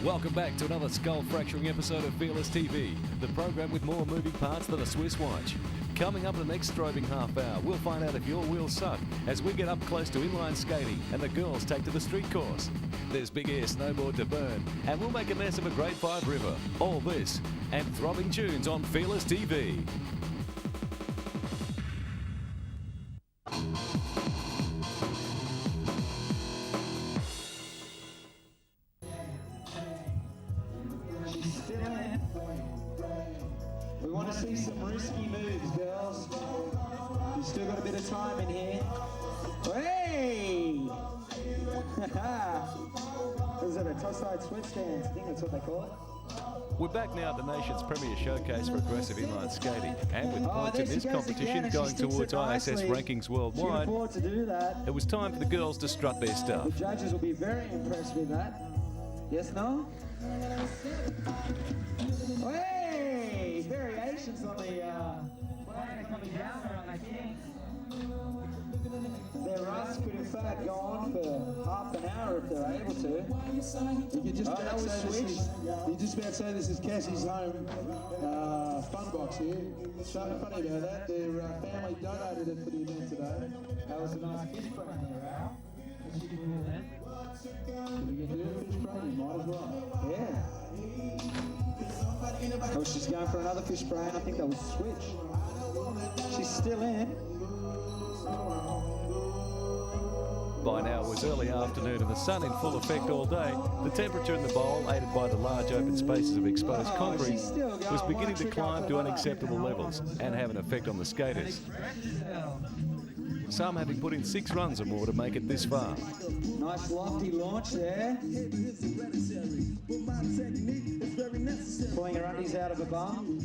Welcome back to another skull-fracturing episode of Fearless TV, the program with more moving parts than a Swiss watch. Coming up in the next strobing half hour, we'll find out if your wheels suck as we get up close to inline skating and the girls take to the street course. There's big air snowboard to burn, and we'll make a mess of a Grade 5 river. All this and throbbing tunes on Fearless TV. We want to see some risky moves, girls. You've still got a bit of time in here. Hey! Is it a toss-side switch dance? I think that's what they call it. We're back now at the nation's premier showcase for aggressive inline skating, and with points in this competition going towards ISS rankings worldwide, To do that. it was time for the girls to strut their stuff. The judges will be very impressed with that. Yes, no? Hey! Variations on the flag coming down there on that king. Their runs could in fact go on for half an hour if they're able to. You could just about say this is Cassie's home fun box here. So funny about that. Their family donated it for the event today. That was a nice fish brain there, Al. What you doing there? If you can do a fish brain, you might as well. Yeah. Oh, she's going for another fish brain. I think that was switch. She's still in. By now it was early afternoon and the sun in full effect all day. The temperature in the bowl, aided by the large open spaces of exposed concrete, was beginning to climb to unacceptable levels and have an effect on the skaters. Some having put in 6 runs or more to make it this far. Nice lofty launch there. Pulling her undies out of a bum.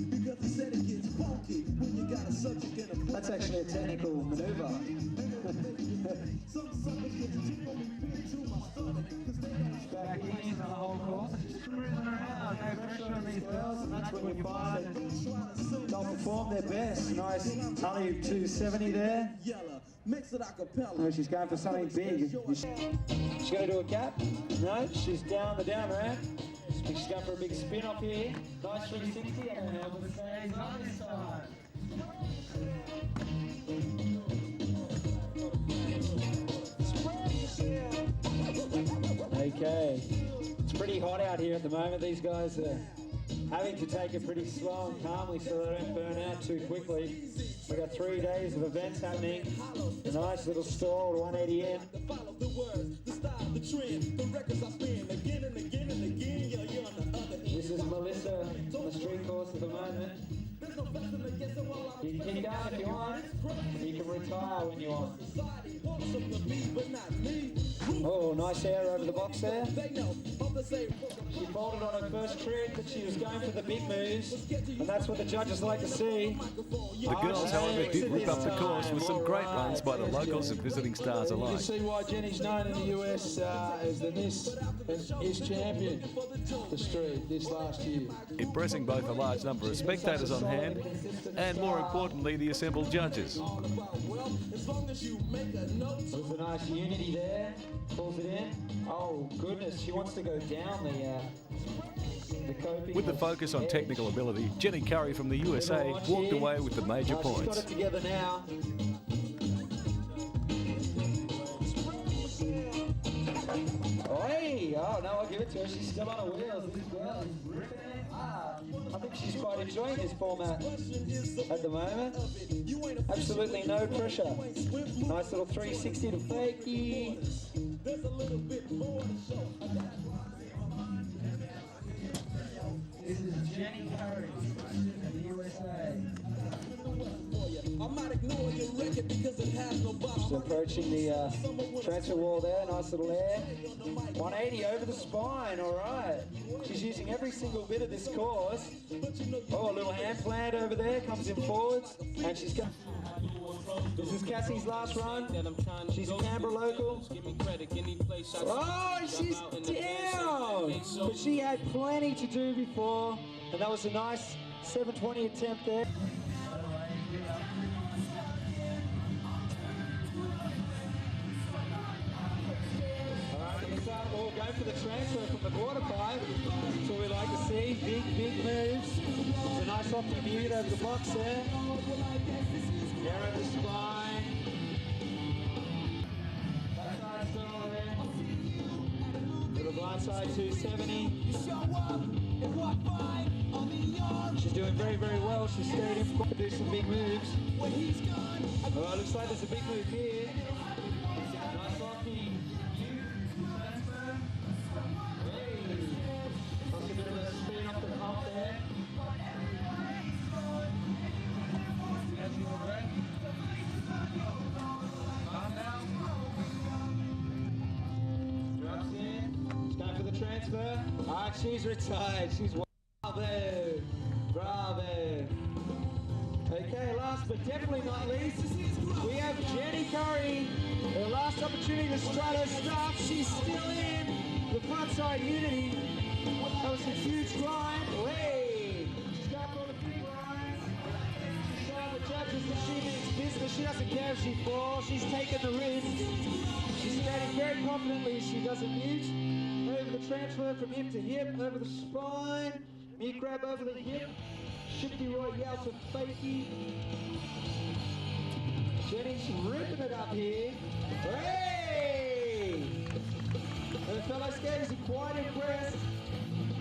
That's actually a technical maneuver. Back in the whole course. Just cruising around, no pressure on these girls, and that's when you find that they'll perform their best. Nice alley 270 there. Oh, she's going for something big. She's going to do a cap? No, she's down the down ramp. She's going for a big spin off here. Nice 360 and with the stays on this side. Okay, it's pretty hot out here at the moment. These guys are having to take it pretty slow and calmly so they don't burn out too quickly. We've got 3 days of events happening. A nice little stall, 180 in. This is Melissa on the street course at the moment. You can go if you want. You can retire when you want. Oh, nice air over the box there. She folded on her first trick, but she was going for the big moves, and that's what the judges like to see. The girls, however, did rip up the course with some great runs by the locals and visiting stars You alike. see why Jenny's known in the US as the NIS champion, the street, this last year. Impressing both a large number of spectators on hand and, more importantly, the assembled judges. There's a nice unity there. Pulls it in. Oh, goodness, she wants to go down the coping. With the focus on technical ability, Jenny Curry from the USA walked away with the major She's points. got it together now. Hey! Oh, no, I'll give it to her. She's still on her wheels. This girl is ripping it up. I think she's quite enjoying this format at the moment. Absolutely no pressure. Nice little 360 to fakie. This is Jenny Curry from the USA. She's approaching the transfer wall there, nice little air. 180 over the spine, all right. She's using every single bit of this course. Oh, a little hand plant over there, comes in forwards, and she's got... This is Cassie's last run. She's a Canberra local. Oh, she's down! But she had plenty to do before, and that was a nice 720 attempt there. All right, going for the transfer. transfer from the quarter pipe. That's what we like to see. Big moves. It's a nice lofty mute over the box there. There over the spine. Backside stall there. Little blindside 270. She's doing very well. She's stayed in to do some big moves. Oh, looks like there's a big move here. Nice lofty. Hey. That's a bit of a spin off the top there. Drops in. It's time for the transfer. Ah, she's retired. She's Bravo. Okay, last but definitely not least, we have Jenny Curry. Her last opportunity to strut her stuff. She's still in the frontside unity. That was a huge grind. Hey! She's got all the big grinds. She's showing the judges that she means business. She doesn't care if she falls. She's taking the risk. She's skating very confidently. She doesn't mute. Over the transfer from hip to hip, over the spine. Mute grab over the hip. Shifty Royale to fakie. Jenny's ripping it up here. Hey! Her fellow skaters are quite impressed.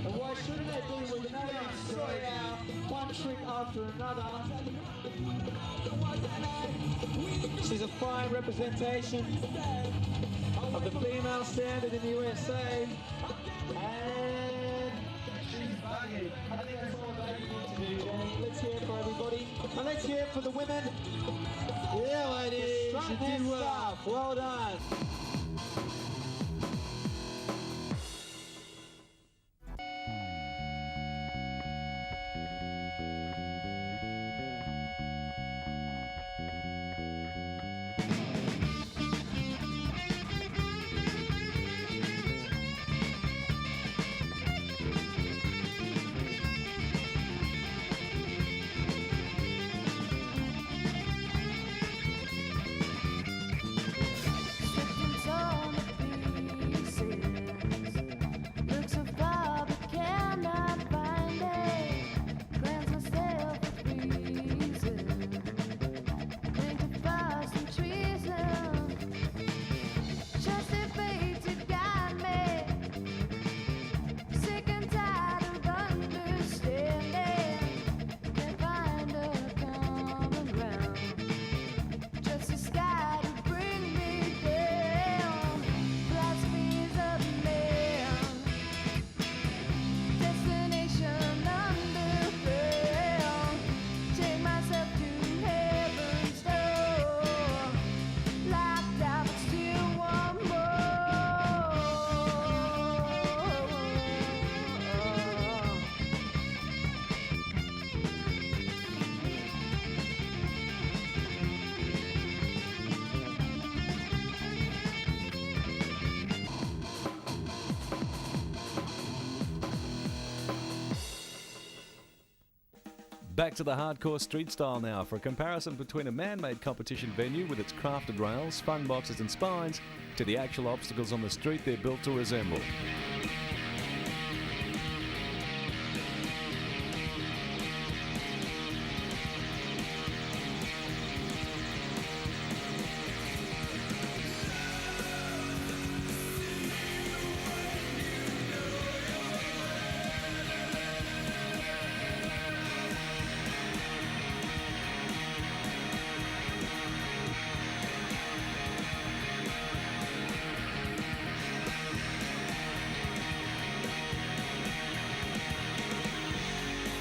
And why shouldn't they be with another Royale, one trick after another. She's a fine representation of the female standard in the USA. And she's bugging. I think that's all that you need to do, Jenny. Let's hear it for everybody. And let's hear it for the women. Yeah, ladies. You did well. Well done. Back to the hardcore street style now for a comparison between a man-made competition venue with its crafted rails, fun boxes and spines to the actual obstacles on the street they're built to resemble.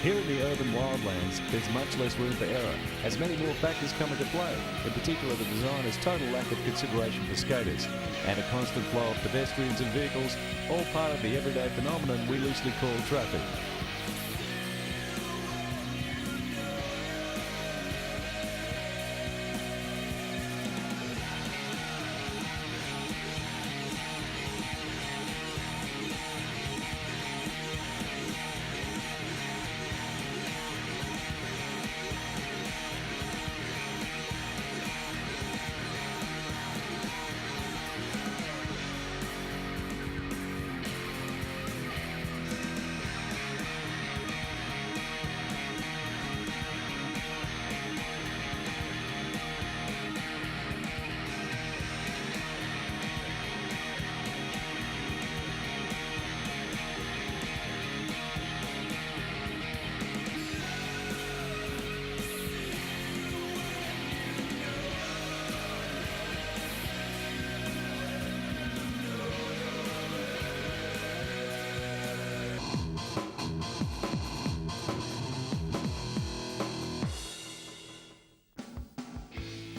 Here in the urban wildlands, there's much less room for error, as many more factors come into play, in particular the designer's total lack of consideration for skaters, and a constant flow of pedestrians and vehicles, all part of the everyday phenomenon we loosely call traffic.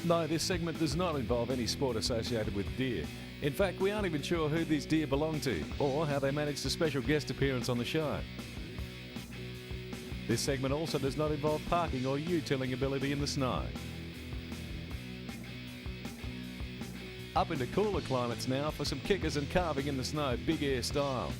No, this segment does not involve any sport associated with deer. In fact, we aren't even sure who these deer belong to or how they managed a special guest appearance on the show. This segment also does not involve parking or U-tilling ability in the snow. Up into cooler climates now for some kickers and carving in the snow, big air style.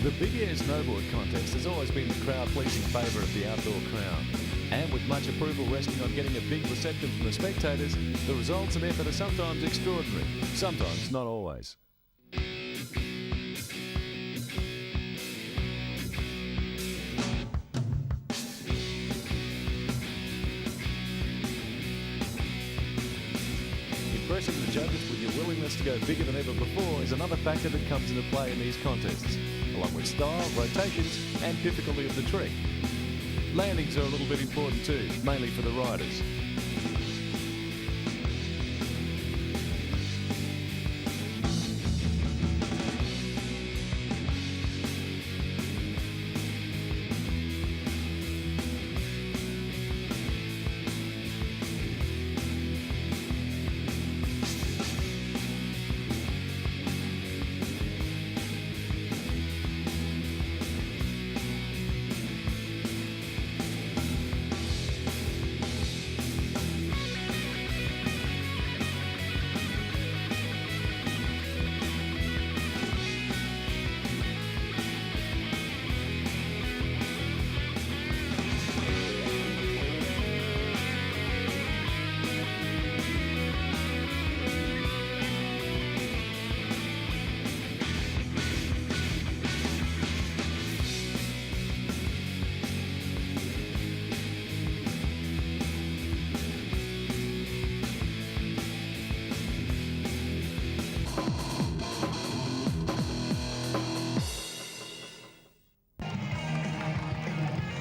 The Big Air Snowboard Contest has always been the crowd-pleasing favourite of the outdoor crown. And with much approval resting on getting a big reception from the spectators, the results and effort are sometimes extraordinary, sometimes not always. Impressing the judges with your willingness to go bigger than ever before is another factor that comes into play in these contests, along with style, rotations and difficulty of the trick. Landings are a little bit important too, mainly for the riders.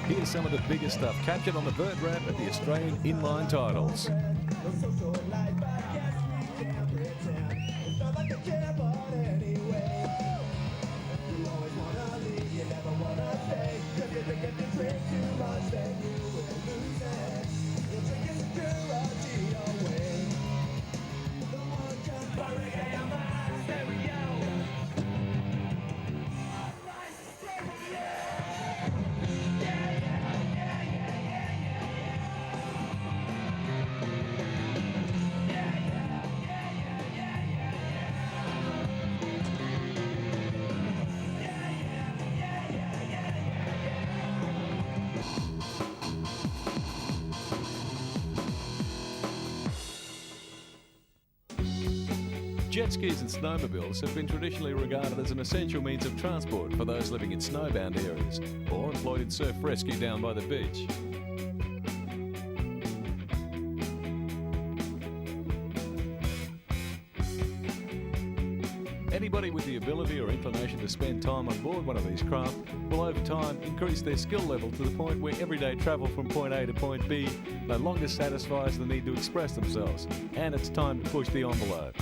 Here's some of the biggest stuff captured on the vert wrap at the Australian Inline Titles. Jet skis and snowmobiles have been traditionally regarded as an essential means of transport for those living in snowbound areas or employed in surf rescue down by the beach. Anybody with the ability or inclination to spend time on board one of these craft will over time increase their skill level to the point where everyday travel from point A to point B no longer satisfies the need to express themselves, and it's time to push the envelope.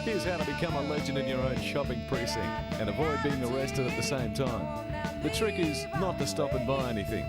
Here's how to become a legend in your own shopping precinct and avoid being arrested at the same time. The trick is not to stop and buy anything.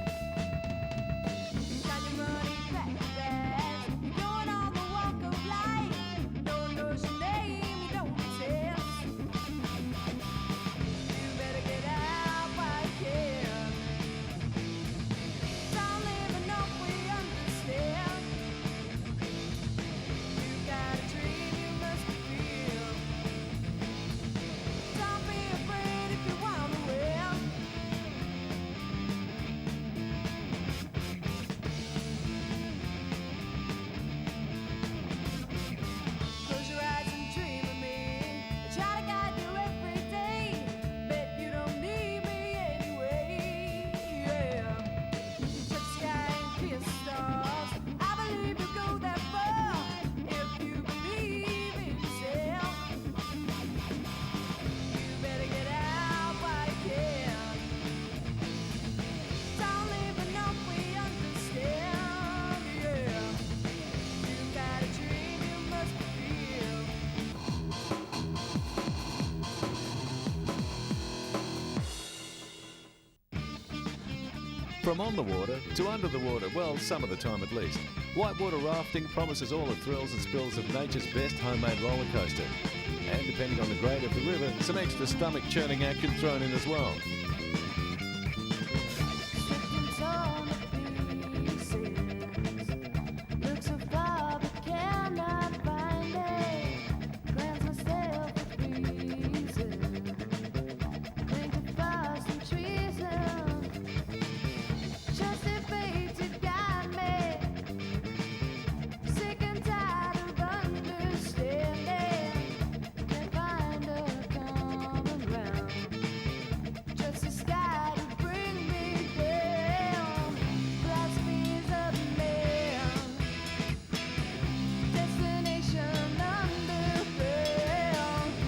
From on the water to under the water, well, some of the time at least, whitewater rafting promises all the thrills and spills of nature's best homemade roller coaster. And depending on the grade of the river, some extra stomach-churning action thrown in as well.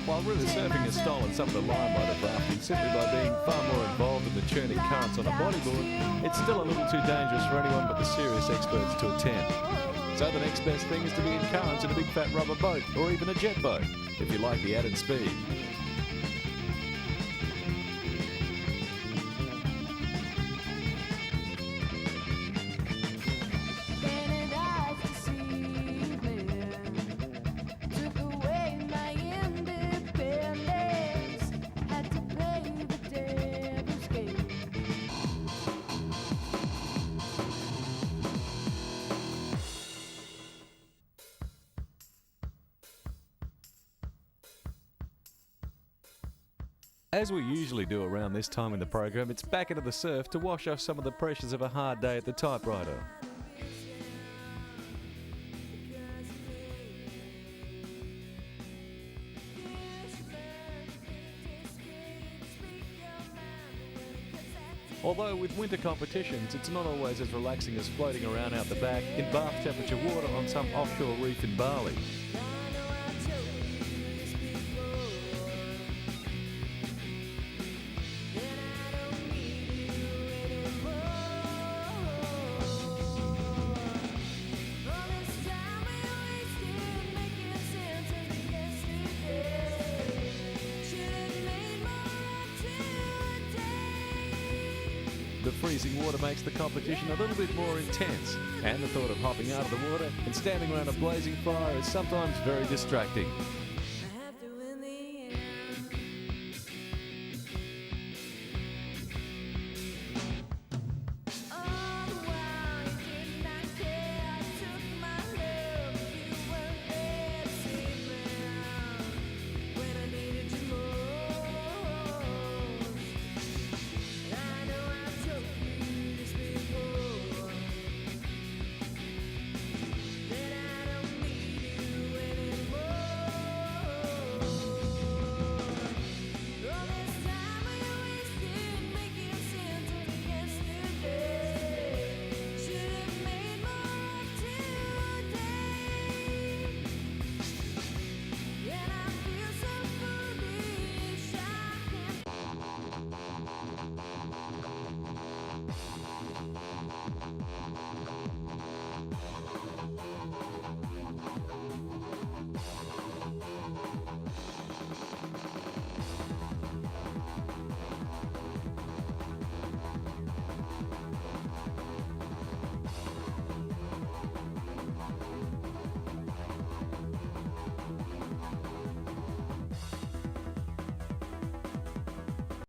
While river surfing has stolen some of the limelight of rafting simply by being far more involved in the churning currents on a bodyboard, it's still a little too dangerous for anyone but the serious experts to attempt. So the next best thing is to be in currents in a big fat rubber boat or even a jet boat, if you like the added speed. As we usually do around this time in the program, it's back into the surf to wash off some of the pressures of a hard day at the typewriter. Although with winter competitions, it's not always as relaxing as floating around out the back in bath temperature water on some offshore reef in Bali. The freezing water makes the competition a little bit more intense, and the thought of hopping out of the water and standing around a blazing fire is sometimes very distracting.